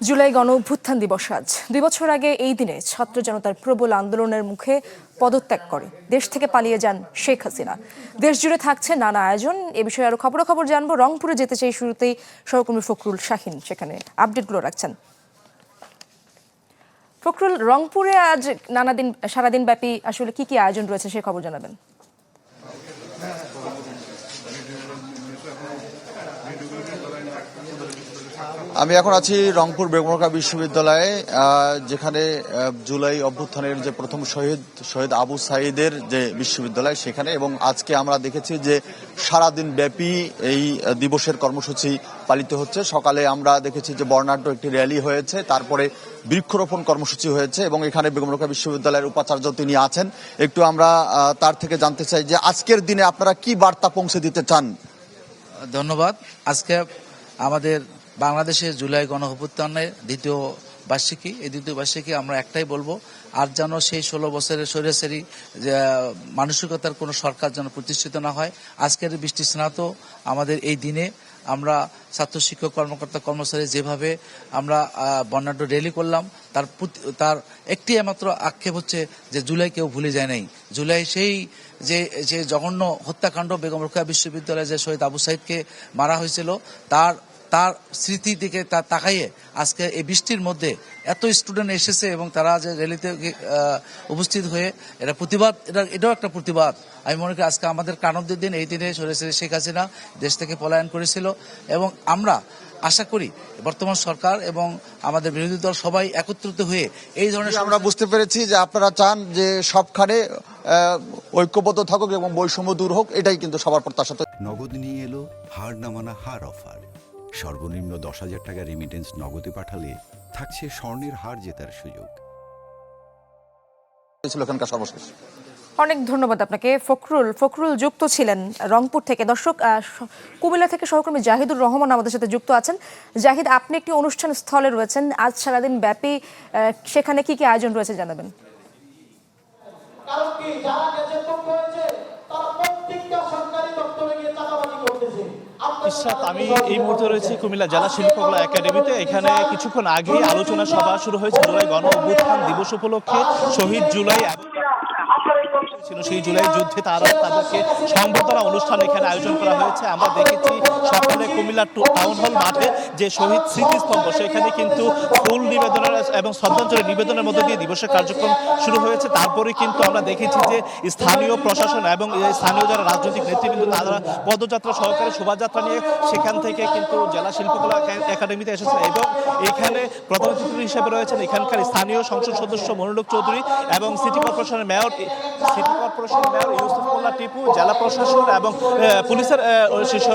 জুলাই গণ অভ্যুত্থান দিবস আজ ২ বছর আগে এই দিনে ছাত্র জনতার প্রবল আন্দোলনের মুখে পদত্যাগ করে দেশ থেকে পালিয়ে যান শেখ হাসিনা। দেশ জুড়ে থাকছে নানা আয়োজন। এ বিষয়ে আরো খবরাখবর জানবো। রংপুরে যেতে চাই শুরুতেই সহকর্মী ফখরুল শাহিন সেখানে আপডেটগুলো রাখছেন। ফখরুল, রংপুরে আজ সারাদিন ব্যাপী আসলে কি কি আয়োজন রয়েছে সে খবর জানাবেন। আমি এখন আছি রংপুর বেগম রোকেয়া বিশ্ববিদ্যালয়ে, যেখানে জুলাই অভ্যুত্থানের যে প্রথম শহীদ আবু সাঈদের যে বিশ্ববিদ্যালয় সেখানে, এবং আজকে আমরা দেখেছি যে সারাদিন ব্যাপী এই দিবসের কর্মসূচি পালিত হচ্ছে। সকালে আমরা দেখেছি যে বর্ণাঢ্য একটি র্যালি হয়েছে, তারপরে বৃক্ষরোপণ কর্মসূচি হয়েছে এবং এখানে বেগম রোকেয়া বিশ্ববিদ্যালয়ের উপাচার্য তিনি আছেন। একটু আমরা তার থেকে জানতে চাই যে আজকের দিনে আপনারা কি বার্তা পৌঁছে দিতে চান। ধন্যবাদ। আজকে আমাদের বাংলাদেশের জুলাই গণ অভ্যুত্থানের দ্বিতীয় বার্ষিকী। এই দ্বিতীয় বার্ষিকী আমরা একটাই বলবো, আর যেন সেই 16 বছরের স্বৈরাচারী মানসিকতার কোনো সরকার যেন প্রতিষ্ঠিত না হয়। আজকের বৃষ্টি স্নাত আমাদের এই দিনে আমরা ছাত্র শিক্ষক কর্মকর্তা কর্মচারী যেভাবে আমরা বর্ণাঢ্য র্যালি করলাম, তার একটি মাত্র আক্ষেপ হচ্ছে যে জুলাই কেউ ভুলে যায় নাই। জুলাই সেই যে জঘন্য হত্যাকাণ্ড বেগম রোকেয়া বিশ্ববিদ্যালয়ে যে শহীদ আবু সাঈদকে মারা হয়েছিল, তার স্মৃতি দিকে তাকাইয়ে আজকে এই বৃষ্টির মধ্যে এত স্টুডেন্ট এসেছে এবং তারা যে র্যালিতে উপস্থিত হয়ে এটাও একটা প্রতিবাদ। আমি মনে করি আজকে আমাদের কানন্দের দিন। এই দিনে শেখ হাসিনা দেশ থেকে পলায়ন করেছিল এবং আমরা আশা করি বর্তমান সরকার এবং আমাদের বিরোধী দল সবাই একত্রিত হয়ে এই ধরনের, আমরা বুঝতে পেরেছি যে আপনারা চান যে সবখানে ঐক্যবদ্ধ থাকুক এবং বৈষম্য দূর হোক, এটাই কিন্তু সবার প্রত্যাশা। নগদ নিয়ে এলো হার না মানা হার অফার। সর্বনিম্ন 10,000 টাকা রেমিটেন্স নগদে পাঠালে থাকছে স্বর্ণের হার জেতার সুযোগ। সর্বশেষ অনেক ধন্যবাদ আপনাকে ফখরুল যুক্ত ছিলেন রংপুর থেকে। দর্শক, কুমিল্লা থেকে সহকর্মী জাহিদুর রহমান আমাদের সাথে যুক্ত আছেন। জাহিদ, আপনি একটি অনুষ্ঠান স্থলে রয়েছেন আজ সারাদিন ব্যাপী, সেখানে কি কি আয়োজন রয়েছে জানাবেন। আমি এই মুহূর্তে রয়েছি কুমিল্লা জেলা শিল্পকলা একাডেমিতে। এখানে কিছুক্ষণ আগেই আলোচনা সভা শুরু হয়েছে জুলাই গণ অভ্যুত্থান দিবস উপলক্ষে। শহীদ জুলাই ছিল সেই জুলাই যুদ্ধে তাদেরকে সংবর্ধনা অনুষ্ঠান এখানে আয়োজন করা হয়েছে। আমরা দেখেছি সকালে কুমিল্লা টাউন হল মাঠে যে শহীদ স্মৃতিস্তম্ভ, সেখানে কিন্তু ফুল নিবেদনের এবং শ্রদ্ধাঞ্জলি নিবেদনের মধ্যে দিয়ে দিবসের কার্যক্রম শুরু হয়েছে। তারপরে কিন্তু আমরা দেখেছি যে স্থানীয় প্রশাসন এবং স্থানীয় যারা রাজনৈতিক নেতৃবৃন্দ তারা পদযাত্রা সহকারে শোভাযাত্রা নিয়ে সেখান থেকে কিন্তু জেলা শিল্পকলা একাডেমিতে এসেছেন এবং এখানে প্রধান অতিথি হিসেবে রয়েছেন এখানকার স্থানীয় সংসদ সদস্য মনিরুল চৌধুরী এবং সিটি কর্পোরেশনের মেয়র ইউসুফুল্লাহ টিপু, জেলা প্রশাসন এবং পুলিশের শীর্ষ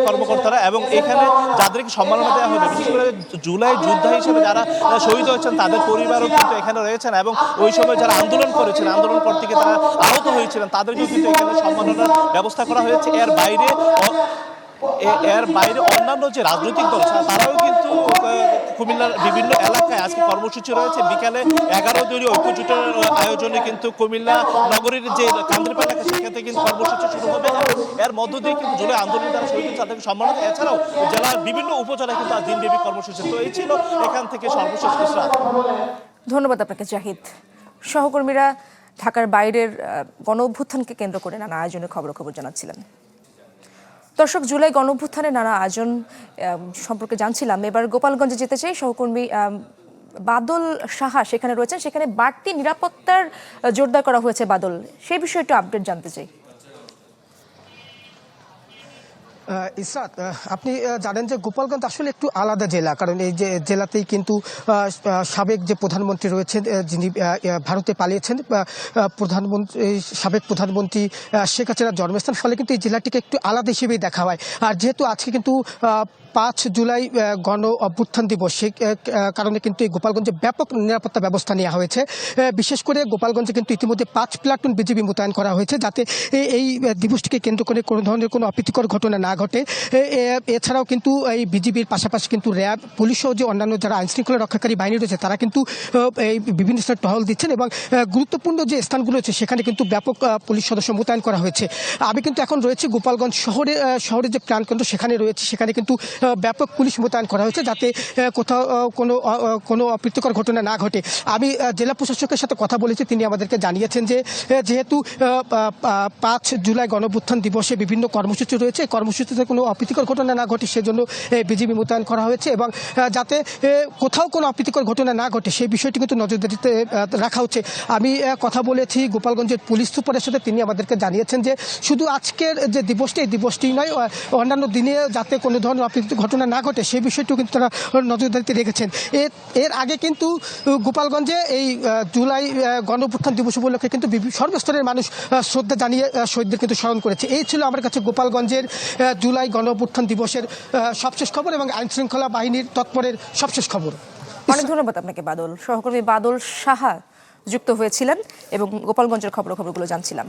কর্মকর্তারা, এবং এখানে যাদেরকে সম্মাননা দেওয়া হবে, বিশেষ করে জুলাই যোদ্ধা হিসেবে যারা শহীদ হয়েছেন তাদের পরিবারও কিন্তু এখানে রয়েছেন এবং ওই সময় যারা আন্দোলন করেছেন, আন্দোলন করতে গিয়ে তারা আহত হয়েছিলেন, তাদেরকেও কিন্তু এখানে সম্মাননার ব্যবস্থা করা হয়েছে। এর বাইরে অন্যান্য যে রাজনৈতিক দল তারাও কিন্তু কুমিল্লার বিভিন্ন এলাকায় আজকে কর্মসূচি রয়েছে। বিকালে 11 দলীয় ঐক্যজোটের আয়োজনে কিন্তু কুমিল্লা নগরীর যে কান্দ্রিপা এলাকা সেখান থেকে কিন্তু কর্মসূচি শুরু হবে এবং এর মধ্য দিয়ে কিন্তু জুলাই আন্দোলন যারা শহীদ তাদেরকে সম্মানিত। এছাড়াও জেলার বিভিন্ন উপজেলায় কিন্তু আজ দিনব্যাপী কর্মসূচি। তো এই ছিল এখান থেকে সর্বশেষ ইশরাত। ধন্যবাদ আপনাকে জাহিদ। সহকর্মীরা ঢাকার বাইরের গণ অভ্যুত্থানকে কেন্দ্র করে নানা আয়োজনের খবর জানাচ্ছিলেন। দর্শক, জুলাই গণ অভ্যুত্থানের নানা আয়োজন সম্পর্কে জানছিলাম। এবার গোপালগঞ্জে যেতে চাই। সহকর্মী বাদল সাহা সেখানে রয়েছেন, সেখানে বাড়তি নিরাপত্তার জোরদার করা হয়েছে। বাদল, সেই বিষয়ে একটু আপডেট জানতে চাই। ইসরাত, আপনি জানেন যে গোপালগঞ্জ আসলে একটু আলাদা জেলা, কারণ এই যে জেলাতেই কিন্তু সাবেক যে প্রধানমন্ত্রী রয়েছেন, যিনি ভারতে পালিয়েছেন, সাবেক প্রধানমন্ত্রী শেখ হাসিনার জন্মস্থান, ফলে কিন্তু এই জেলাটিকে একটু আলাদা হিসেবেই দেখা হয়। আর যেহেতু আজকে কিন্তু 5 জুলাই গণ অভ্যুত্থান দিবস, সেই কারণে কিন্তু এই গোপালগঞ্জে ব্যাপক নিরাপত্তা ব্যবস্থা নেওয়া হয়েছে। বিশেষ করে গোপালগঞ্জে কিন্তু ইতিমধ্যে 5 প্লাটুন বিজিবি মোতায়েন করা হয়েছে, যাতে এই দিবসটিকে কেন্দ্র করে কোনো ধরনের কোনো অপ্রীতিকর ঘটনা না ঘটে। এছাড়াও কিন্তু এই বিজিবির পাশাপাশি কিন্তু র্যাব, পুলিশ ও যে অন্যান্য যারা আইনশৃঙ্খলা রক্ষাকারী বাহিনী রয়েছে তারা কিন্তু এই বিভিন্ন স্থানে টহল দিচ্ছেন এবং গুরুত্বপূর্ণ যে স্থানগুলো রয়েছে সেখানে কিন্তু ব্যাপক পুলিশ সদস্য মোতায়েন করা হয়েছে। আমি কিন্তু এখন রয়েছে গোপালগঞ্জ শহরের যে প্রাণকেন্দ্র সেখানে রয়েছে, সেখানে কিন্তু ব্যাপক পুলিশ মোতায়েন করা হয়েছে যাতে কোথাও কোনো অপ্রীতিকর ঘটনা না ঘটে। আমি জেলা প্রশাসকের সাথে কথা বলেছি, তিনি আমাদেরকে জানিয়েছেন যে যেহেতু 5 জুলাই গণঅভ্যুত্থান দিবসে বিভিন্ন কর্মসূচি রয়েছে, কর্মসূচিতে কোনো অপ্রীতিকর ঘটনা না ঘটে সেজন্য বিজিবি মোতায়েন করা হয়েছে এবং যাতে কোথাও কোনো অপ্রীতিকর ঘটনা না ঘটে সেই বিষয়টি কিন্তু নজরদারিতে রাখা হচ্ছে। আমি কথা বলেছি গোপালগঞ্জের পুলিশ সুপারের সাথে, তিনি আমাদেরকে জানিয়েছেন যে শুধু আজকের যে দিবসটি এই দিবসটি নয়, অন্যান্য দিনে যাতে কোনো ধরনের অপ্রীতিকর ঘটনা না ঘটে সেই বিষয়টিও কিন্তু তারা নজরদারিতে রেখেছেন। এর আগে কিন্তু গোপালগঞ্জে এই জুলাই গণঅভ্যুত্থান দিবস উপলক্ষে কিন্তু সর্বস্তরের মানুষ শ্রদ্ধা জানিয়ে শহীদদের কিন্তু স্মরণ করেছে। এই ছিল আমার কাছে গোপালগঞ্জের জুলাই গণঅভ্যুত্থান দিবসের সবশেষ খবর এবং আইনশৃঙ্খলা বাহিনীর তৎপরের সবশেষ খবর। অনেক ধন্যবাদ আপনাকে বাদল। সহকর্মী বাদল সাহা যুক্ত হয়েছিলেন এবং গোপালগঞ্জের খবরগুলো জানছিলাম।